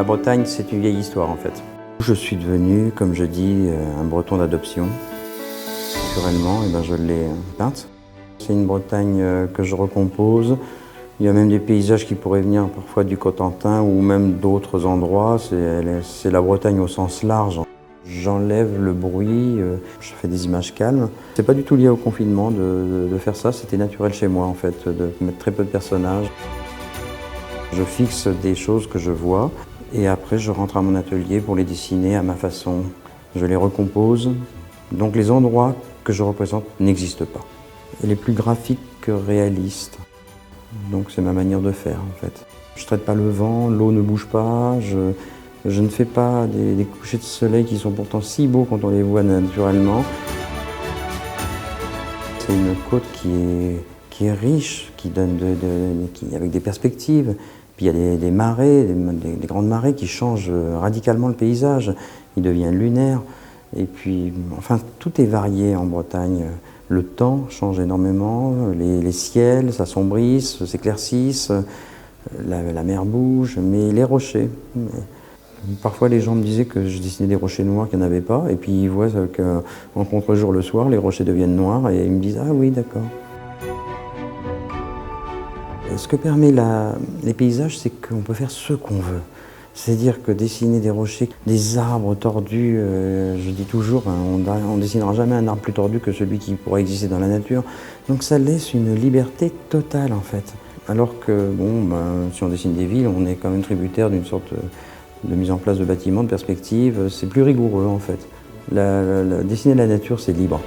La Bretagne, c'est une vieille histoire en fait. Je suis devenu, comme je dis, un breton d'adoption. Naturellement, je l'ai peinte. C'est une Bretagne que je recompose. Il y a même des paysages qui pourraient venir parfois du Cotentin ou même d'autres endroits. C'est la Bretagne au sens large. J'enlève le bruit, je fais des images calmes. C'est pas du tout lié au confinement de faire ça, c'était naturel chez moi en fait, de mettre très peu de personnages. Je fixe des choses que je vois et après je rentre à mon atelier pour les dessiner à ma façon. Je les recompose, donc les endroits que je représente n'existent pas. Elle est plus graphique que réaliste, donc c'est ma manière de faire en fait. Je ne traite pas le vent, l'eau ne bouge pas, je ne fais pas des couchers de soleil qui sont pourtant si beaux quand on les voit naturellement. C'est une côte qui est riche, qui donne avec des perspectives. Puis il y a des marées, des grandes marées qui changent radicalement le paysage. Il devient lunaire. Et puis, enfin, tout est varié en Bretagne. Le temps change énormément, les ciels s'assombrissent, s'éclaircissent, la mer bouge, mais les rochers. Parfois, les gens me disaient que je dessinais des rochers noirs qu'il n'y en avait pas, et puis ils voient qu'en contre-jour le soir, les rochers deviennent noirs, et ils me disent « Ah oui, d'accord ». Ce que permet les paysages, c'est qu'on peut faire ce qu'on veut. C'est-à-dire que dessiner des rochers, des arbres tordus, je dis toujours, on ne dessinera jamais un arbre plus tordu que celui qui pourrait exister dans la nature. Donc ça laisse une liberté totale en fait. Alors que, si on dessine des villes, on est quand même tributaire d'une sorte de mise en place de bâtiments, de perspectives. C'est plus rigoureux en fait. Dessiner la nature, c'est libre.